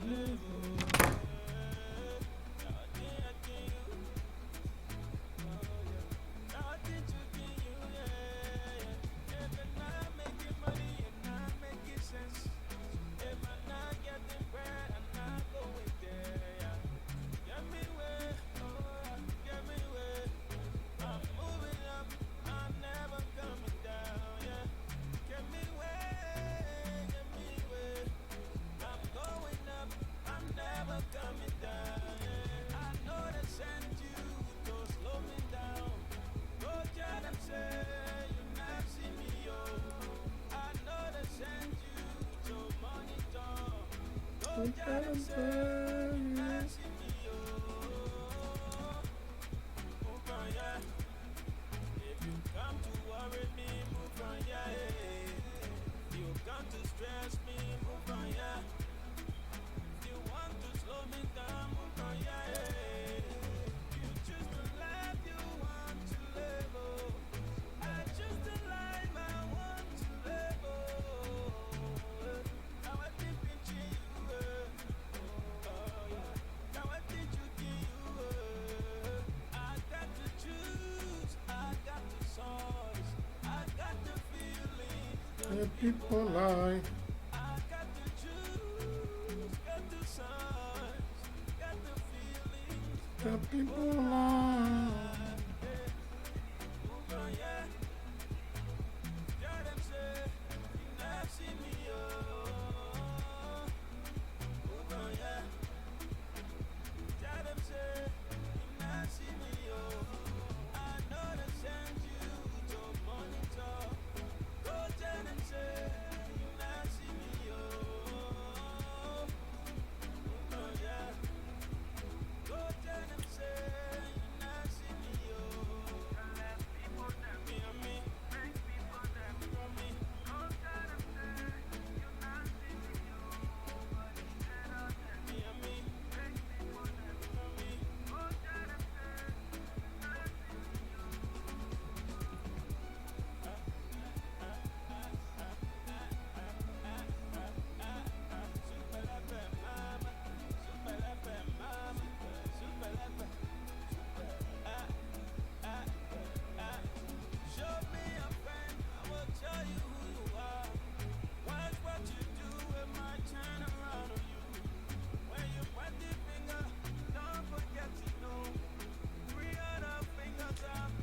live. The people lie. The people lie.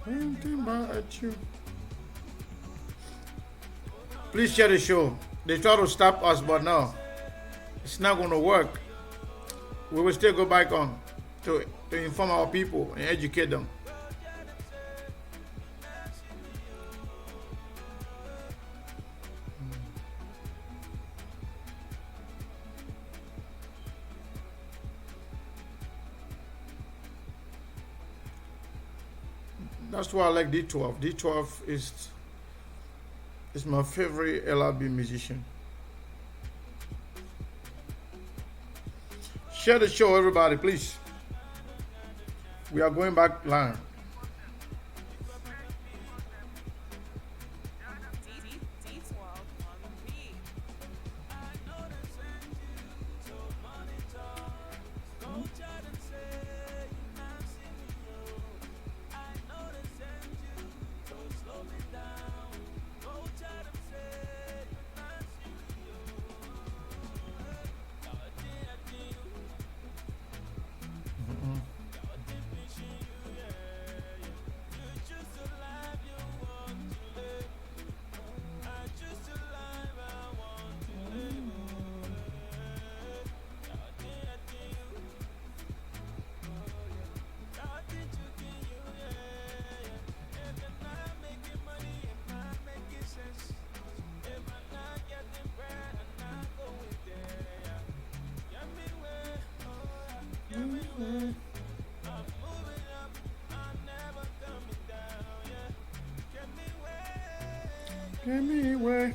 Anything about you. Please share the show. They try to stop us, but no, it's not going to work. We will still go back on to inform our people and educate them. That's why I like D12. D12 is my favorite LRB musician. Share the show, everybody, please. We are going back live. Anyway.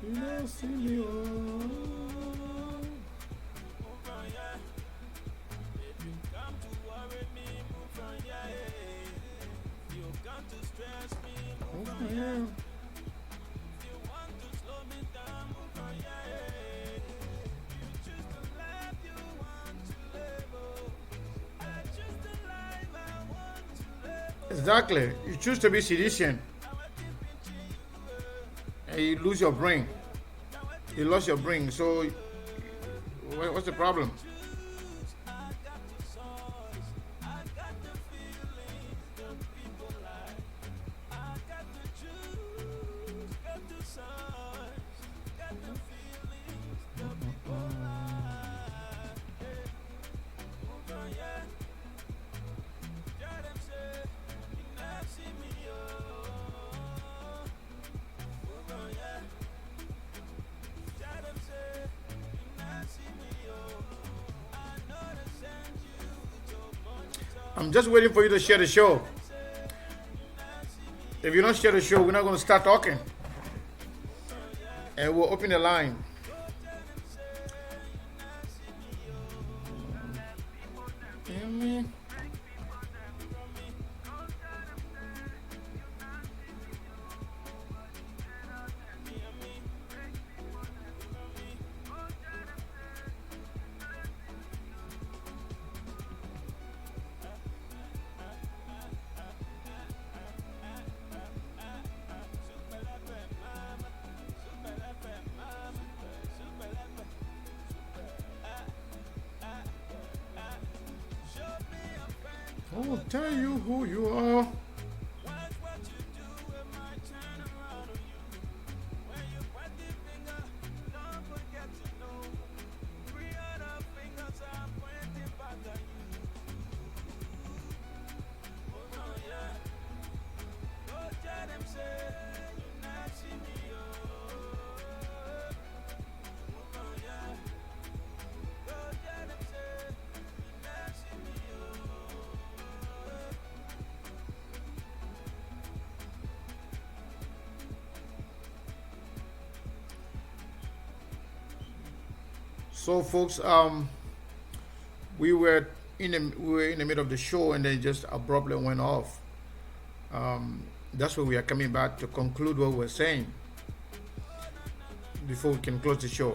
You know, see me, oh. Oh, yeah. Exactly. You choose to be seditious and you lose your brain. You lost your brain. So, what's the problem? I'm just waiting for you to share the show. If you don't share the show, we're not going to start talking. And we'll open the line. I will tell you who you are. So, folks, we were in the middle of the show, and then it just abruptly went off. That's why we are coming back to conclude what we're saying before we can close the show.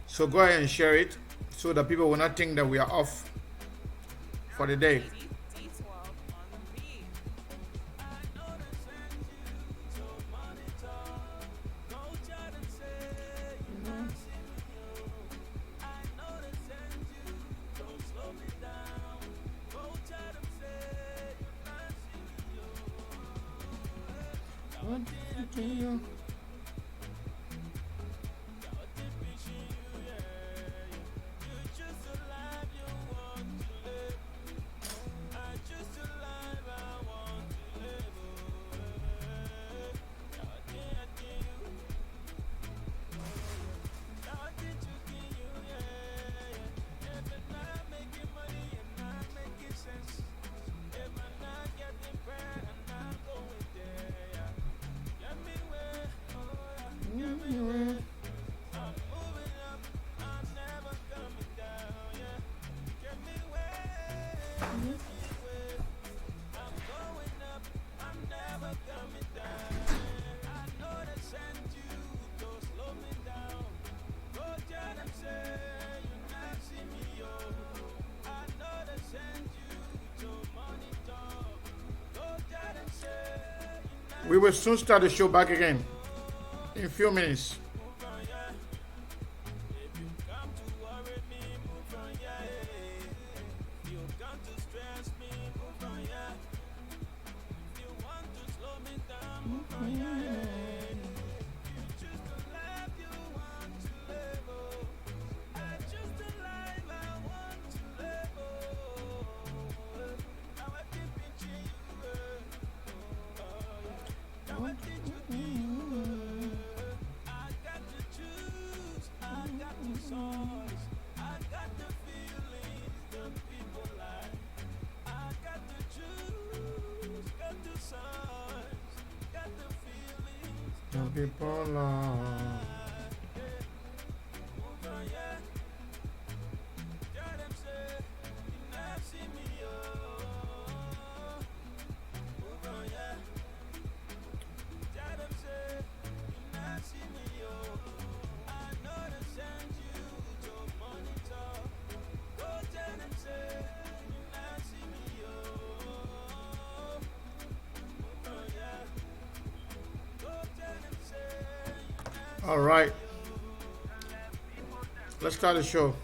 So go ahead and share it so that people will not think that we are off for the day. We will soon start the show back again in a few minutes. Some people love. All right, let's start the show.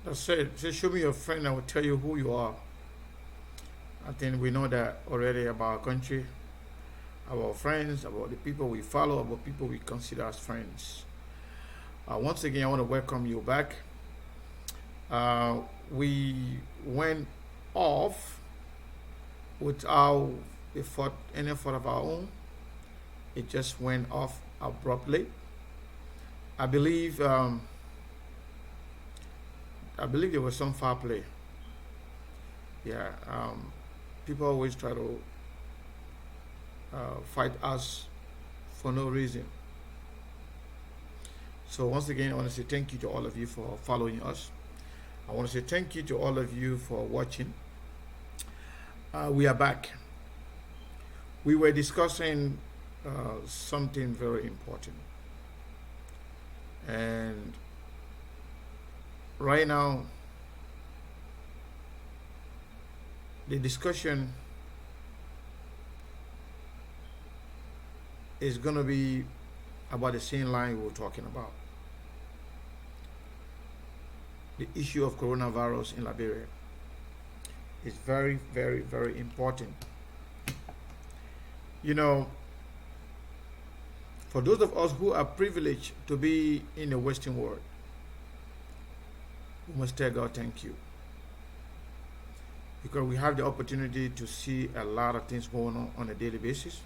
That's it. Say, show me your friend, I will tell you who you are. I think we know that already about our country, about friends, about the people we follow, about people we consider as friends. Once again, I want to welcome you back. Uh, we went off without any fault of our own. It just went off abruptly. I believe, um, I believe there was some foul play. Yeah, people always try to fight us for no reason. So once again, I want to say thank you to all of you for following us. I want to say thank you to all of you for watching. We are back. We were discussing something very important, and right now the discussion is going to be about the same line we were talking about, the issue of coronavirus in Liberia. Is very, very, very important. You know, for those of us who are privileged to be in the Western world, we must tell God thank you, because we have the opportunity to see a lot of things going on a daily basis.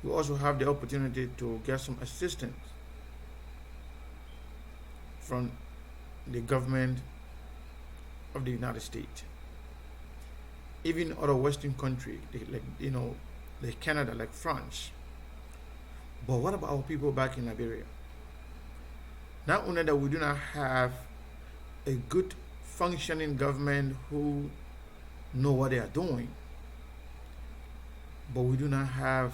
We also have the opportunity to get some assistance from the government of the United States, even other Western countries, like like Canada, like France. But what about our people back in Liberia? Not only that we do not have a good functioning government who know what they are doing, but we do not have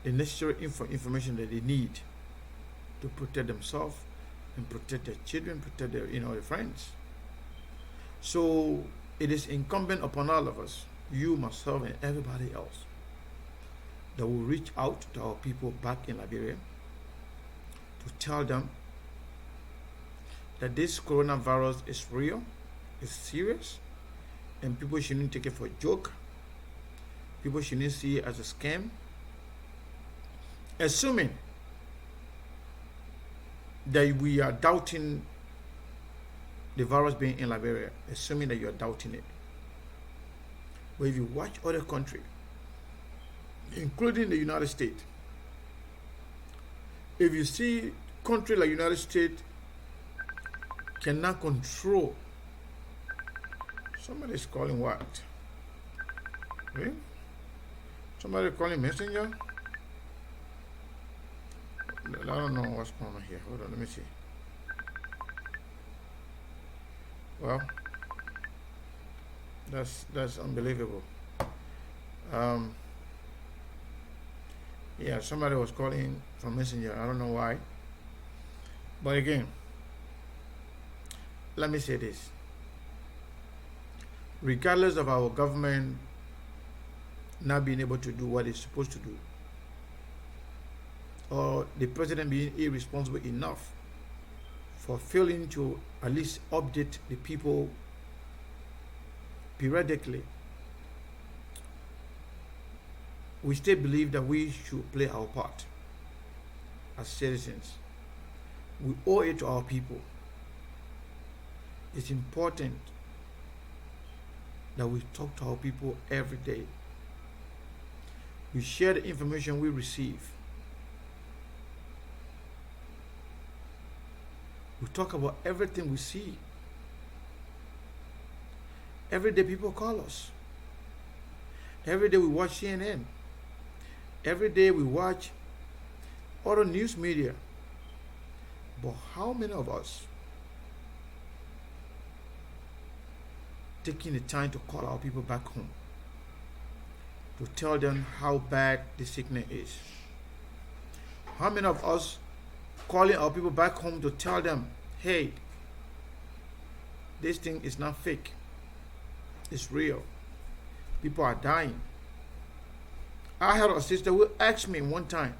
the necessary information that they need to protect themselves and protect their children, protect their friends. So it is incumbent upon all of us, you, myself, and everybody else, that will reach out to our people back in Liberia to tell them that this coronavirus is real, is serious, and people shouldn't take it for a joke. People shouldn't see it as a scam. Assuming that we are doubting the virus being in Liberia, assuming that you are doubting it. But if you watch other countries, including the United States, if you see country like United States cannot control, somebody's calling what? Okay? Somebody calling messenger? I don't know what's going on here. Hold on, let me see. Well, that's unbelievable. Um, yeah, somebody was calling from Messenger. I don't know why. But again, let me say this. Regardless of our government not being able to do what it's supposed to do, or the president being irresponsible enough for failing to at least update the people periodically we still believe that we should play our part as citizens. We owe it to our people. It's important that we talk to our people every day. We share the information we receive. We talk about everything we see. Every day people call us. Every day we watch CNN. Every day we watch other news media. But how many of us taking the time to call our people back home to tell them how bad the sickness is? How many of us calling our people back home to tell them, hey, this thing is not fake, it's real, people are dying? I had a sister who asked me one time,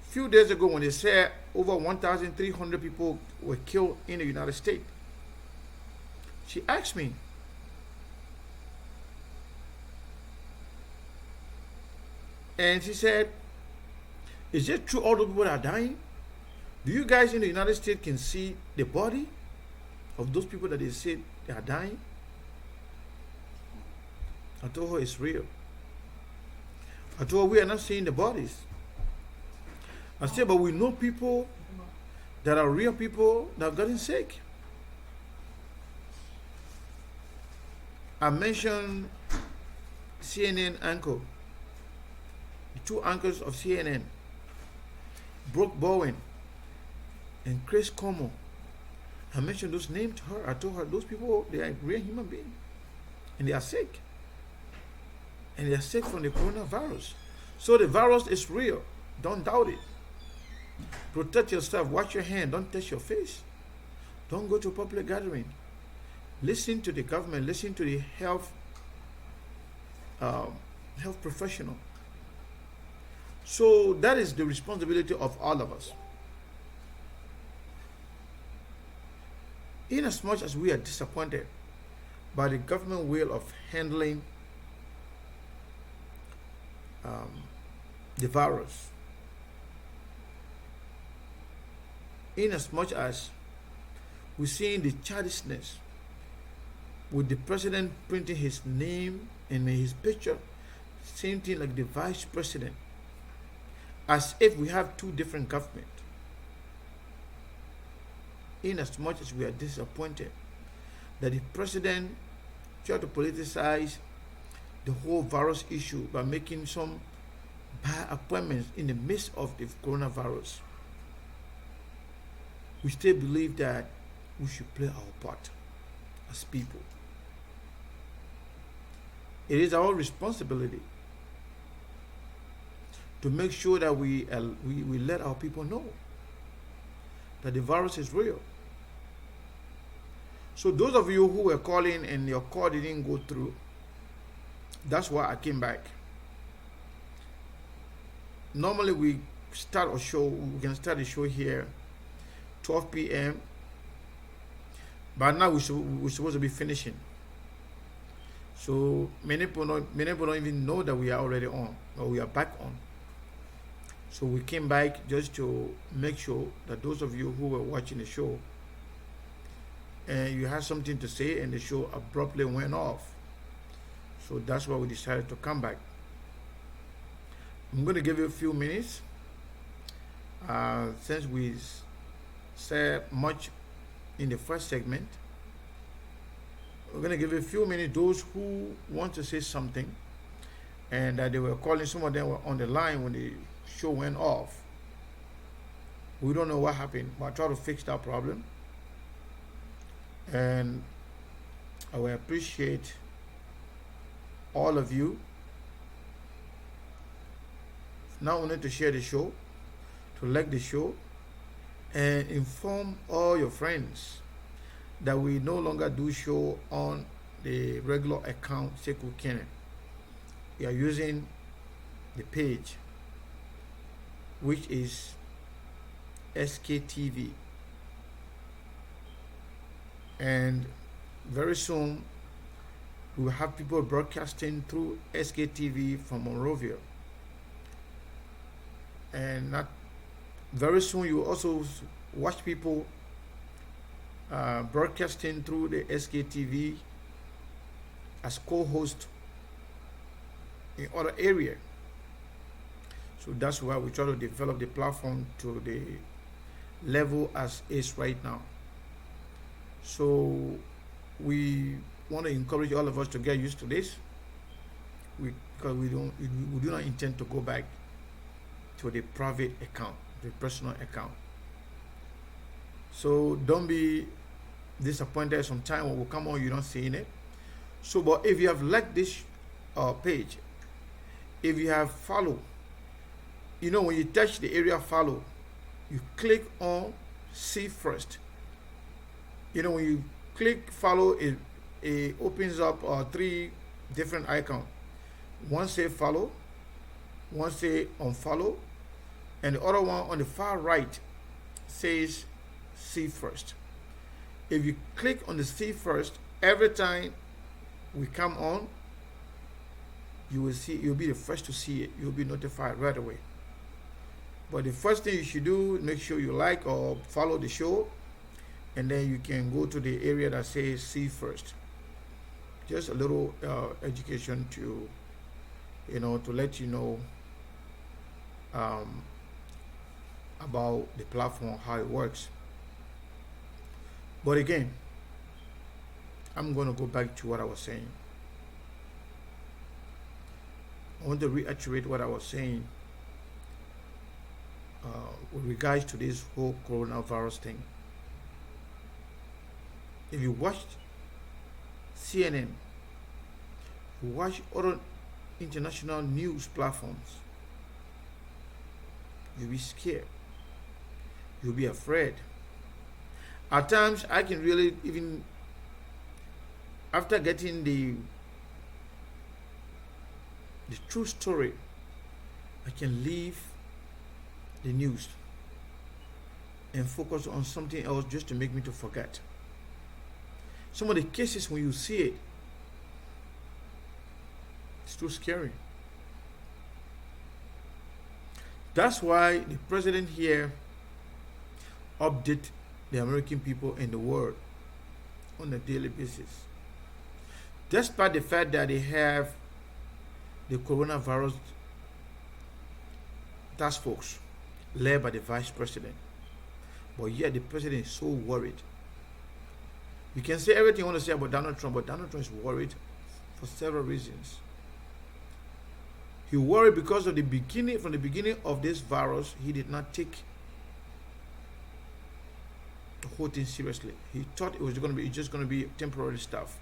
a few days ago, when they said over 1,300 people were killed in the United States. She asked me, and she said, is it true all the people are dying? Do you guys in the United States can see the body of those people that they said they are dying? I told her it's real. I told her we are not seeing the bodies. I said, but we know people that are real people that have gotten sick. I mentioned CNN anchor, the two anchors of CNN, Brooke Bowen and Chris Cuomo. I mentioned those names to her. I told her those people, they are real human beings. And they are sick. And they are sick from the coronavirus. So the virus is real. Don't doubt it. Protect yourself. Wash your hand. Don't touch your face. Don't go to a public gathering. Listen to the government. Listen to the health professional. So that is the responsibility of all of us. In as much as we are disappointed by the government way of handling the virus, in as much as we're seeing the childishness with the president printing his name and his picture, same thing like the vice president, as if we have two different governments. In as much as we are disappointed that the president tried to politicize the whole virus issue by making some bad appointments in the midst of the coronavirus, we still believe that we should play our part as people. It is our responsibility to make sure that we let our people know that the virus is real. So those of you who were calling and your call didn't go through, that's why I came back. Normally we can start the show here 12 p.m. But now we're supposed to be finishing. So many people don't even know that we are already on, or we are back on. So we came back just to make sure that those of you who were watching the show and you had something to say and the show abruptly went off. So that's why we decided to come back. I'm going to give you a few minutes since we said much in the first segment. We're going to give you a few minutes, those who want to say something, and they were calling. Some of them were on the line when the show went off. We don't know what happened, but I try to fix that problem. And I will appreciate all of you not only to share the show, to like the show, and inform all your friends that we no longer do show on the regular account Sekou Kenneth. We are using the page, which is SKTV, and very soon We will have people broadcasting through SKTV from Monrovia. And not very soon you will also watch people broadcasting through the SKTV as co-host in other area. So that's why we try to develop the platform to the level as is right now. So we want to encourage all of us to get used to this. Because we do not intend to go back to the private account, the personal account. So don't be disappointed sometime when we come on you don't see it. So but if you have liked this page, if you have followed, when you touch the area follow, you click on see first. When you click follow, it opens up 3 different icons. One say follow, one say unfollow, and the other one on the far right says see first. If you click on the see first, every time we come on, you'll be the first to see it. You'll be notified right away. But the first thing you should do, make sure you like or follow the show, and then you can go to the area that says see first. Just a little education to let you know about the platform, how it works. But again, I'm going to go back to what I was saying. I want to reiterate what I was saying with regards to this whole coronavirus thing. If you watched CNN, you watch other international news platforms, you'll be scared. You'll be afraid. At times, I can really even, after getting the true story, I can leave the news and focus on something else just to make me to forget. Some of the cases, when you see it, it's too scary. That's why the president here update the American people and the world on a daily basis. Despite the fact that they have the coronavirus task force led by the vice president, but yet the president is so worried. You can say everything you want to say about Donald Trump, but Donald Trump is worried for several reasons. He worried because of from the beginning of this virus, he did not take the whole thing seriously. He thought it was just going to be temporary stuff.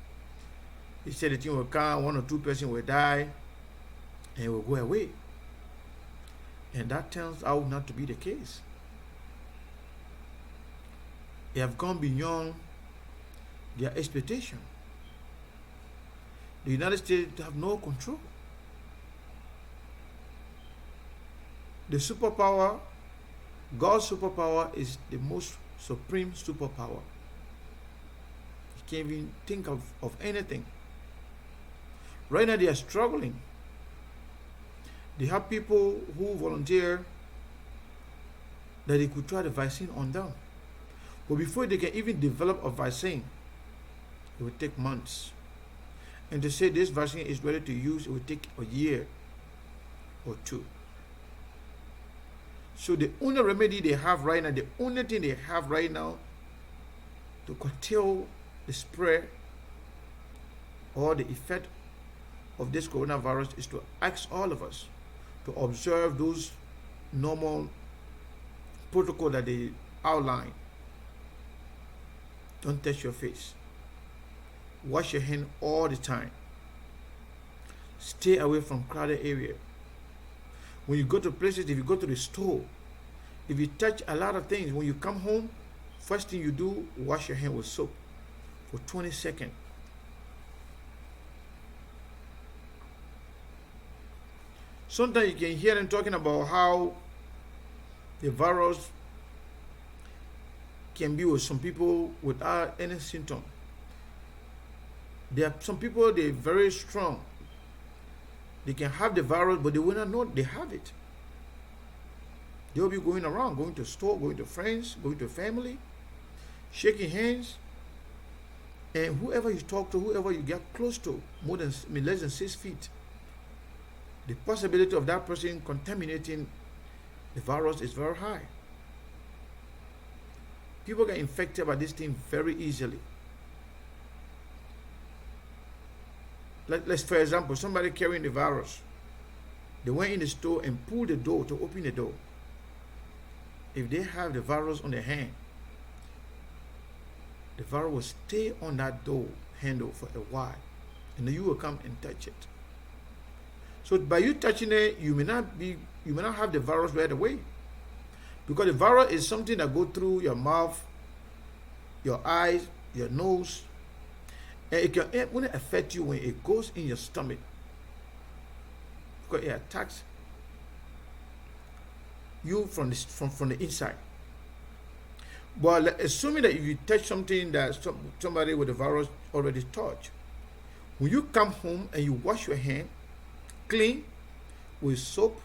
He said the thing will come, 1 or 2 persons will die, and it will go away. And that turns out not to be the case. They have gone beyond their expectation. The United States have no control. The superpower, God's superpower, is the most supreme superpower. You can't even think of anything. Right now they are struggling. They have people who volunteer that they could try the vaccine on them. But before they can even develop a vaccine, it will take months. And to say this vaccine is ready to use, it will take a year or 2. So the only remedy they have right now, the only thing they have right now to curtail the spread or the effect of this coronavirus is to ask all of us to observe those normal protocol that they outline. Don't touch your face. Wash your hand all the time. Stay away from crowded area. When you go to places, if you go to the store, if you touch a lot of things, when you come home, first thing you do, wash your hand with soap for 20 seconds. Sometimes you can hear them talking about how the virus can be with some people without any symptom. There are some people, they're very strong. They can have the virus, but they will not know they have it. They'll be going around, going to store, going to friends, going to family, shaking hands. And whoever you talk to, whoever you get close to, less than 6 feet, the possibility of that person contaminating the virus is very high. People get infected by this thing very easily. Let's, for example, somebody carrying the virus. They went in the store and pulled the door to open the door. If they have the virus on their hand, the virus will stay on that door handle for a while, and then you will come and touch it. So by you touching it, you may not have the virus right away, because the virus is something that goes through your mouth, your eyes, your nose, and it can only affect you when it goes in your stomach, because it attacks you from the inside. But assuming that if you touch something that somebody with the virus already touched, when you come home and you wash your hand clean with soap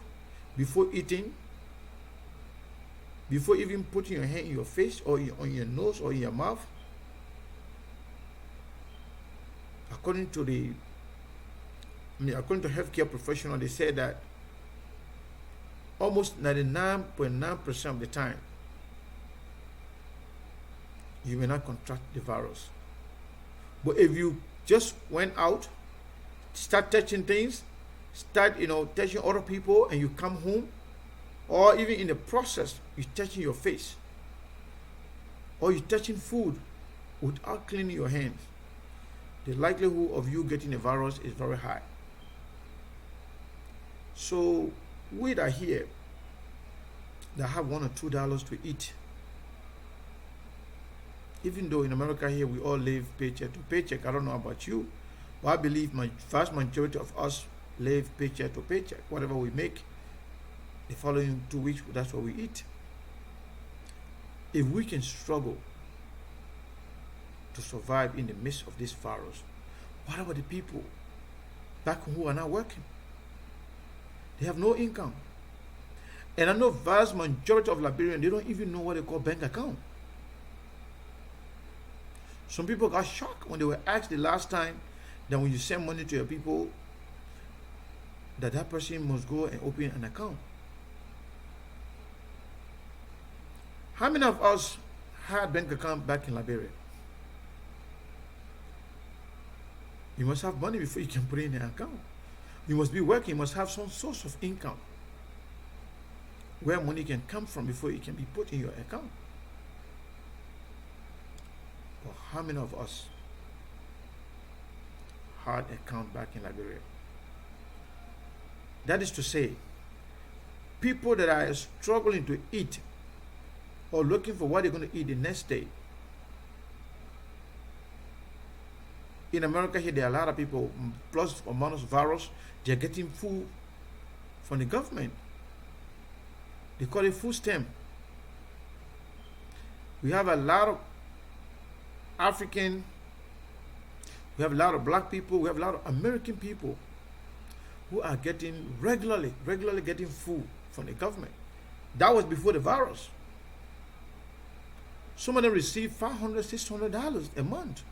before eating, before even putting your hand in your face or on your nose or in your mouth, according to healthcare professionals, they said that almost 99.9% of the time, you may not contract the virus. But if you just went out, start touching things, start touching other people, and you come home, or even in the process, you're touching your face, or you're touching food without cleaning your hands, the likelihood of you getting the virus is very high. So we that are here that have $1 or $2 to eat, even though in America here we all live paycheck to paycheck, I don't know about you, but I believe my vast majority of us live paycheck to paycheck. Whatever we make, the following 2 weeks, that's what we eat. If we can struggle to survive in the midst of this virus, what about the people back home who are not working? They have no income. And I know vast majority of Liberians, they don't even know what they call bank account. Some people got shocked when they were asked the last time that when you send money to your people, that person must go and open an account. How many of us had bank account back in Liberia? You must have money before you can put it in an account. You must be working, you must have some source of income where money can come from before it can be put in your account. But how many of us had account back in Liberia? That is to say, people that are struggling to eat or looking for what they're going to eat the next day. In America here, there are a lot of people, plus or minus virus, they're getting food from the government. They call it food stamp. We have a lot of African, we have a lot of black people, we have a lot of American people who are getting regularly getting food from the government. That was before the virus. Some of them receive $500, $600 a month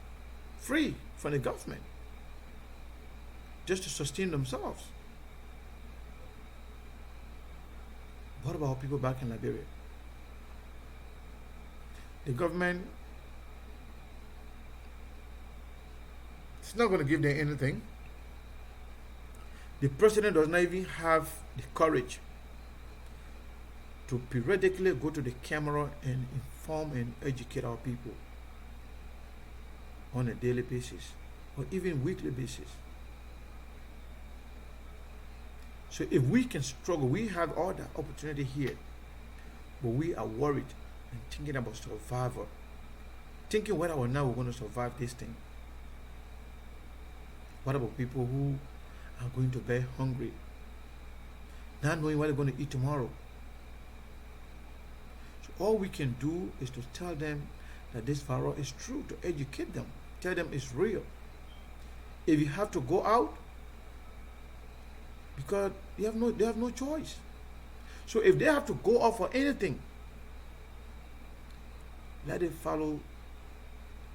free from the government just to sustain themselves. What about people back in Liberia? The government is not going to give them anything. The president does not even have the courage to periodically go to the camera and inform and educate our people on a daily basis or even weekly basis. So if we can struggle, we have all the opportunity here, but we are worried and thinking about survival, thinking whether or not we're going to survive this thing. What about people who are going to bed hungry, not knowing what they're going to eat tomorrow? So all we can do is to tell them that this virus is true, to educate them, tell them it's real. if you have to go out, because they have no choice. So if they have to go out for anything, let it follow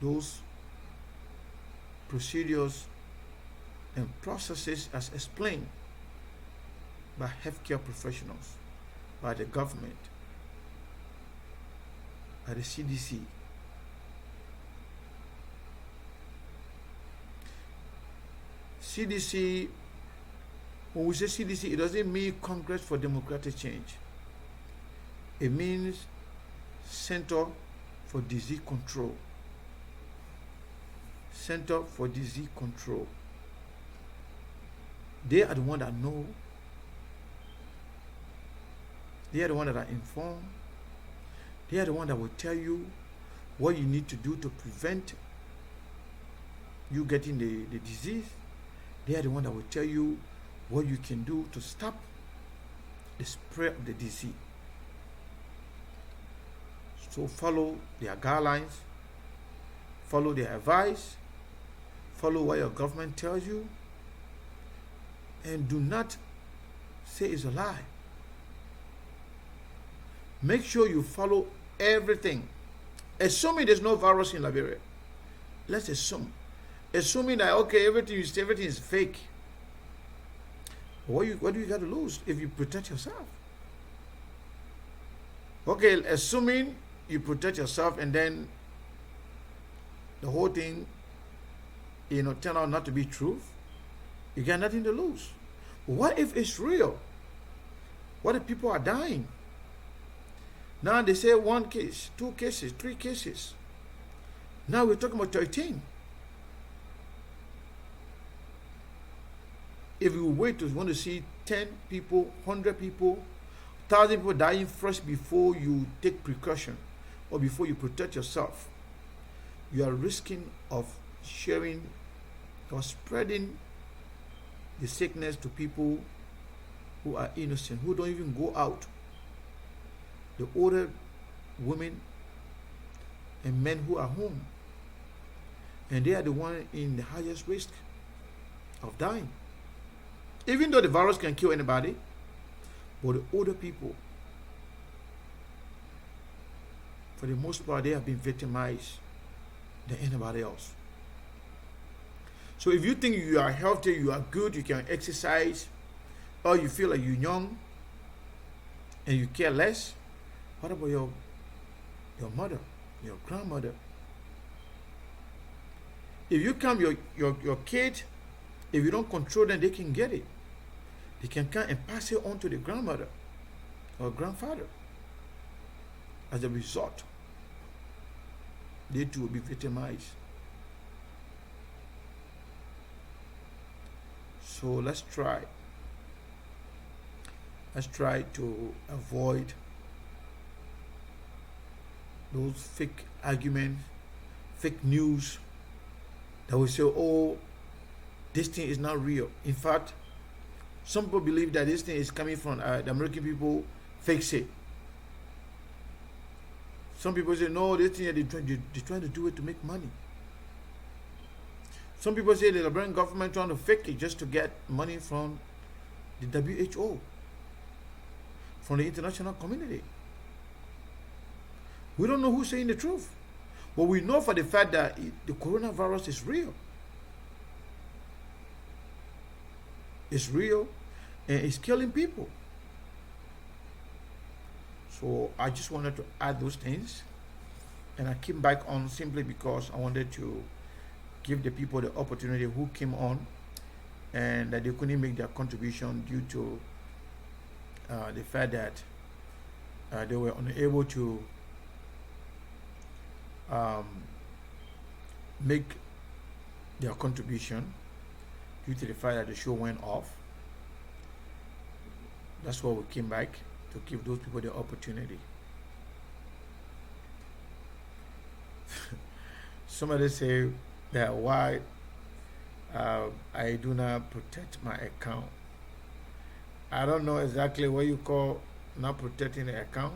those procedures and processes as explained by healthcare professionals, by the government, by the CDC. CDC, when we say CDC, it doesn't mean Congress for Democratic Change. It means Center for Disease Control. Center for Disease Control. They are the ones that know. They are the ones that are informed. They are the ones that will tell you what you need to do to prevent you getting the disease. They are the ones that will tell you what you can do to stop the spread of the disease. So follow their guidelines, follow their advice, follow what your government tells you, and do not say it's a lie. Make sure you follow everything. Assuming there's no virus in Liberia, let's assume. Assuming that, okay, everything is fake. What do you got to lose if you protect yourself? Okay, assuming you protect yourself and then the whole thing, turn out not to be true, you got nothing to lose. What if it's real? What if people are dying? Now they say 1 case, 2 cases, 3 cases. Now we're talking about 13. If you wait to want to see 10 people, 100 people, 1,000 people dying first before you take precaution or before you protect yourself, you are risking of sharing or spreading the sickness to people who are innocent, who don't even go out. The older women and men who are home. And they are the ones in the highest risk of dying. Even though the virus can kill anybody, but the older people, for the most part, they have been victimized than anybody else. So if you think you are healthy, you are good, you can exercise, or you feel like you're young and you care less, what about your mother, your grandmother? If you come, your kid, if you don't control them, they can get it. They can come and pass it on to the grandmother or grandfather. As a result, they too will be victimized. So let's try to avoid those fake arguments, fake news that will say, oh, this thing is not real. In fact, some people believe that this thing is coming from the American people fix it. Some people say, no, this thing, they're trying to do it to make money. Some people say the Liberian government trying to fake it just to get money from the WHO, from the international community. We don't know who's saying the truth. But we know for the fact that the coronavirus is real. It's real and it's killing people. So I just wanted to add those things. And I came back on simply because I wanted to give the people the opportunity who came on and that they couldn't make their contribution due to the fact that they were unable to make their contribution due to the fact that the show went off. That's why we came back, to give those people the opportunity. Somebody say that why I do not protect my account. I don't know exactly what you call not protecting the account,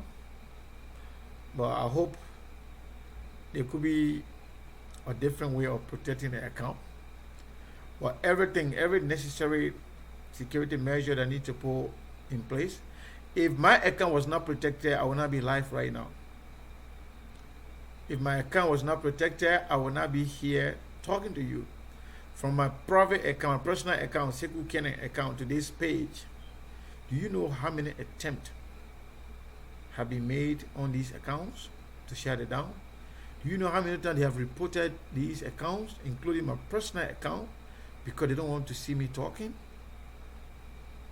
but I hope there could be a different way of protecting the account. But everything, every necessary security measure that I need to put in place. If my account was not protected, I would not be live right now. If my account was not protected, I would not be here talking to you. From my private account, personal account, Sekou Kenen account to this page, do you know how many attempts have been made on these accounts to shut it down? Do you know how many times they have reported these accounts, including my personal account, because they don't want to see me talking?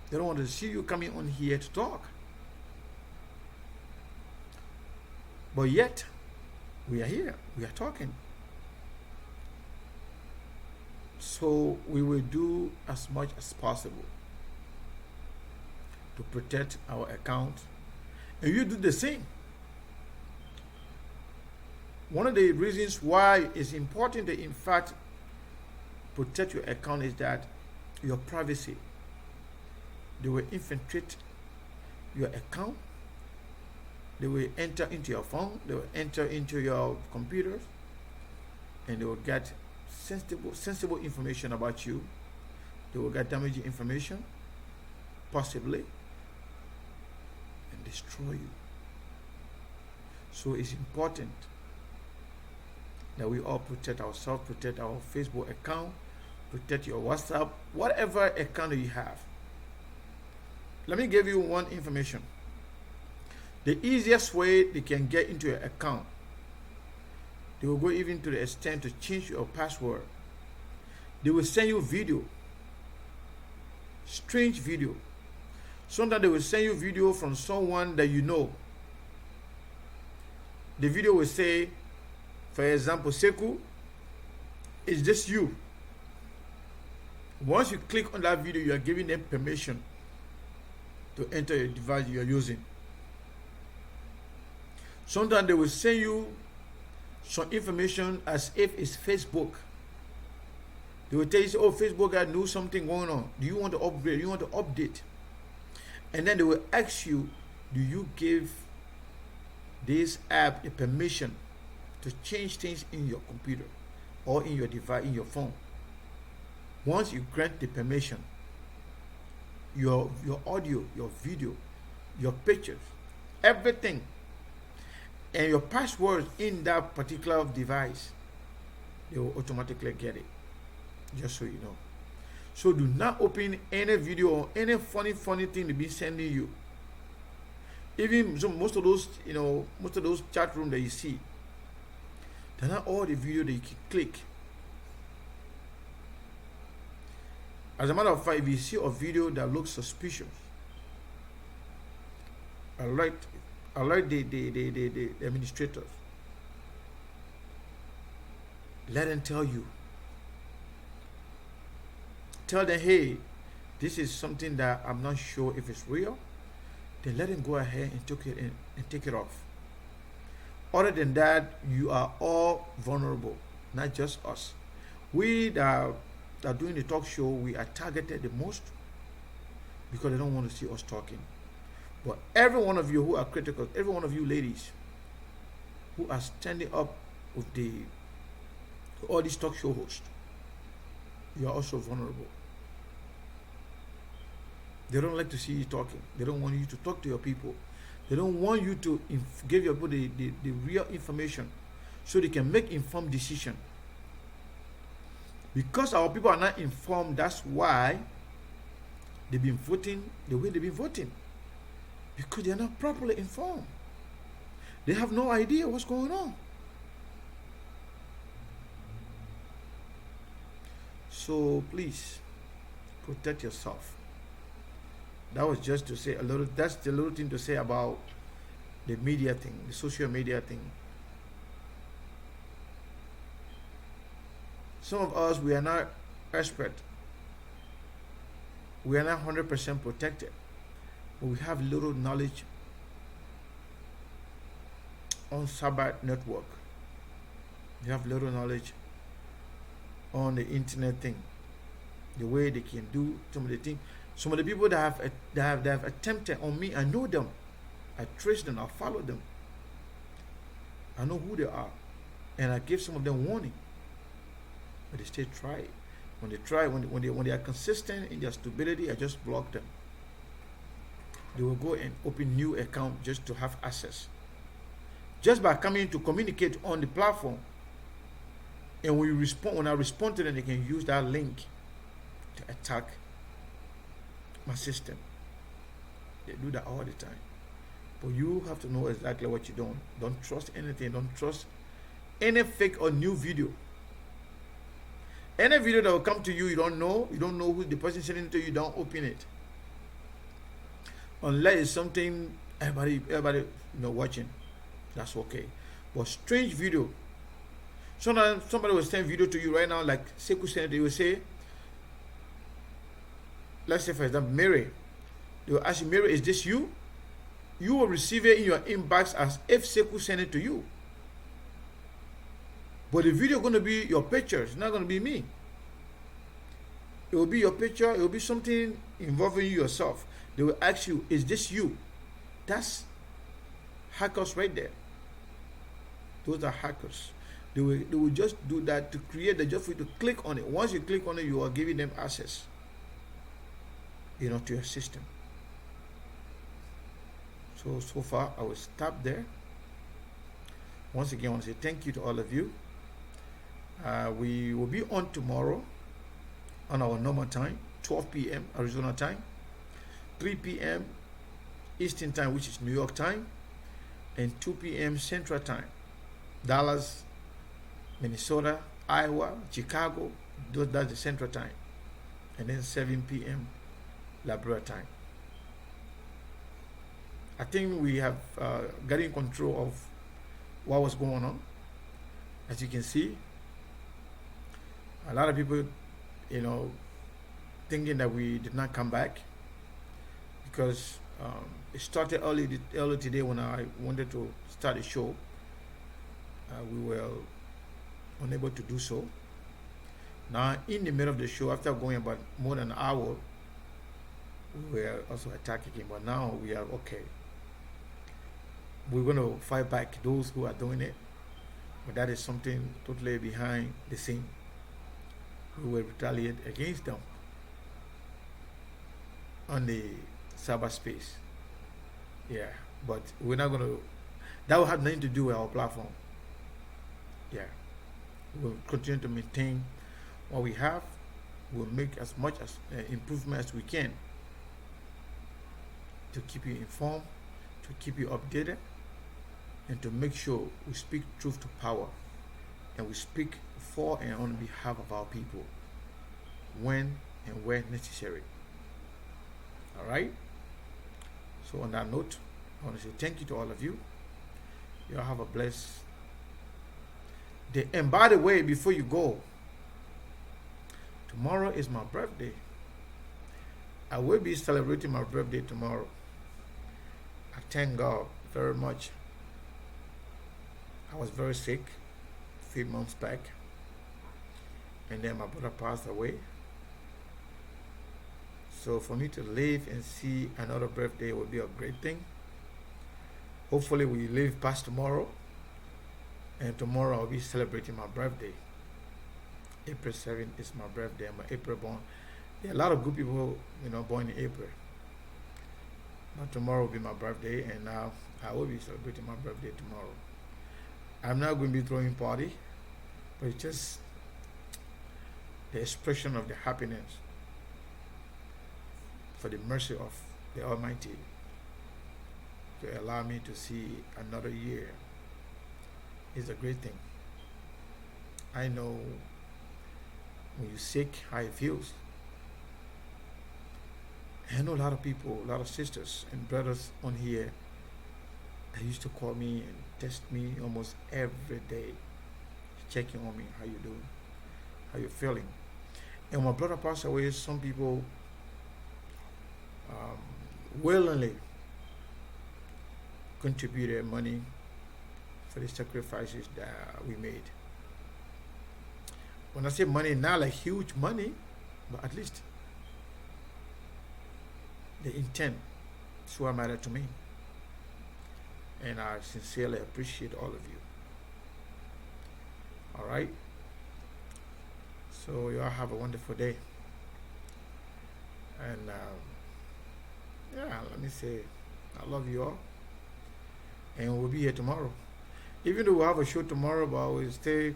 They don't want to see you coming on here to talk. But yet, we are here, we are talking. So we will do as much as possible to protect our account. And you do the same. One of the reasons why it's important to, in fact, protect your account is that your privacy. They will infiltrate your account. They will enter into your phone. They will enter into your computers, and they will get sensible information about you. They will get damaging information, possibly, and destroy you. So it's important that we all protect ourselves, protect our Facebook account, protect your WhatsApp, whatever account that you have. Let me give you one information. The easiest way they can get into your account, they will go even to the extent to change your password. They will send you video, strange video. Sometimes they will send you video from someone that you know. The video will say, for example, Sekou, it's just you. Once you click on that video, you are giving them permission to enter your device you are using. Sometimes they will send you some information as if it's Facebook. They will tell you, oh, Facebook, I know something going on. Do you want to upgrade? Do you want to update? And then they will ask you, do you give this app a permission to change things in your computer or in your device, in your phone? Once you grant the permission, your audio, your video, your pictures, everything, and your passwords in that particular device, they will automatically get it. Just so you know. So do not open any video or any funny thing to be sending you. Even most of those, most of those chat rooms that you see, they're not all the video that you can click. As a matter of fact, if you see a video that looks suspicious, alert the administrators. Let them tell you. Tell them, hey, this is something that I'm not sure if it's real. Then let them go ahead and take it off. Other than that, you are all vulnerable, not just us. We that are doing the talk show, we are targeted the most because they don't want to see us talking. But every one of you who are critical, every one of you ladies who are standing up with all these talk show hosts, you are also vulnerable. They don't like to see you talking. They don't want you to talk to your people. They don't want you to give your people the real information so they can make informed decision. Because our people are not informed, that's why they've been voting the way they've been voting. Because they're not properly informed. They have no idea what's going on. So please protect yourself. That was just to say that's the little thing to say about the media thing, the social media thing. Some of us, we are not expert. We are not 100% protected. But we have little knowledge on cyber network. We have little knowledge on the internet thing. The way they can do some of the things. Some of the people that have attempted on me, I know them. I trace them, I follow them. I know who they are. And I give some of them warning. But they still try it. When they try, when they are consistent in their stupidity, I just block them. They will go and open new account just to have access. Just by coming to communicate on the platform, and when I respond to them, they can use that link to attack my system. They do that all the time. But you have to know exactly what you're doing. Don't trust anything. Don't trust any fake or new video. Any video that will come to you, you don't know who the person sending it to you, don't open it. Unless it's something everybody watching. That's okay. But strange video. Sometimes somebody will send video to you right now, like Sekou sent it, they will say, let's say for example, Mary. They will ask you, Mary, is this you? You will receive it in your inbox as if Sekou sent it to you. But the video is going to be your picture. It's not going to be me. It will be your picture. It will be something involving you yourself. They will ask you, is this you? That's hackers right there. Those are hackers. They will just do that to create the job for you to click on it. Once you click on it, you are giving them access, to your system. So far, I will stop there. Once again, I want to say thank you to all of you. We will be on tomorrow on our normal time, 12 p.m. Arizona time, 3 p.m. Eastern time, which is New York time, and 2 p.m. Central time. Dallas, Minnesota, Iowa, Chicago, that's the Central time. And then 7 p.m. Labrador time. I think we have got in control of what was going on. As you can see, a lot of people, thinking that we did not come back because it started early today when I wanted to start a show. We were unable to do so. Now, in the middle of the show, after going about more than an hour, we were also attacked again. But now we are okay. We're going to fight back those who are doing it. But that is something totally behind the scene. We will retaliate against them on the cyberspace. Yeah, but we're not going to. That will have nothing to do with our platform. Yeah, we'll continue to maintain what we have. We'll make as much as improvement as we can to keep you informed, to keep you updated, and to make sure we speak truth to power, and we speak for and on behalf of our people when and where necessary. All right. So on that note, I want to say thank you to all of you. You all have a blessed day. And by the way, before you go, tomorrow is my birthday. I will be celebrating my birthday tomorrow. I thank God very much. I was very sick a few months back, and then my brother passed away. So for me to live and see another birthday would be a great thing. Hopefully we live past tomorrow, and tomorrow I'll be celebrating my birthday. April 7th is my birthday. I'm an April born. There are a lot of good people, born in April. But tomorrow will be my birthday, and now I will be celebrating my birthday tomorrow. I'm not going to be throwing a party, but it's just the expression of the happiness for the mercy of the Almighty to allow me to see another year is a great thing. I know when you're sick, how it feels. I know a lot of people, a lot of sisters and brothers on here that used to call me and text me almost every day, checking on me, how you doing, how you feeling. And when my brother passed away, some people willingly contributed money for the sacrifices that we made. When I say money, not like huge money, but at least the intent is what mattered to me. And I sincerely appreciate all of you. All right. So you all have a wonderful day. And yeah, let me say, I love you all. And we'll be here tomorrow. Even though we'll have a show tomorrow, but we'll stay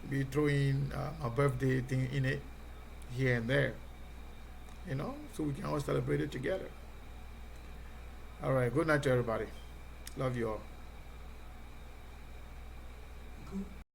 be throwing a birthday thing in it here and there. So we can all celebrate it together. All right, good night to everybody. Love you all.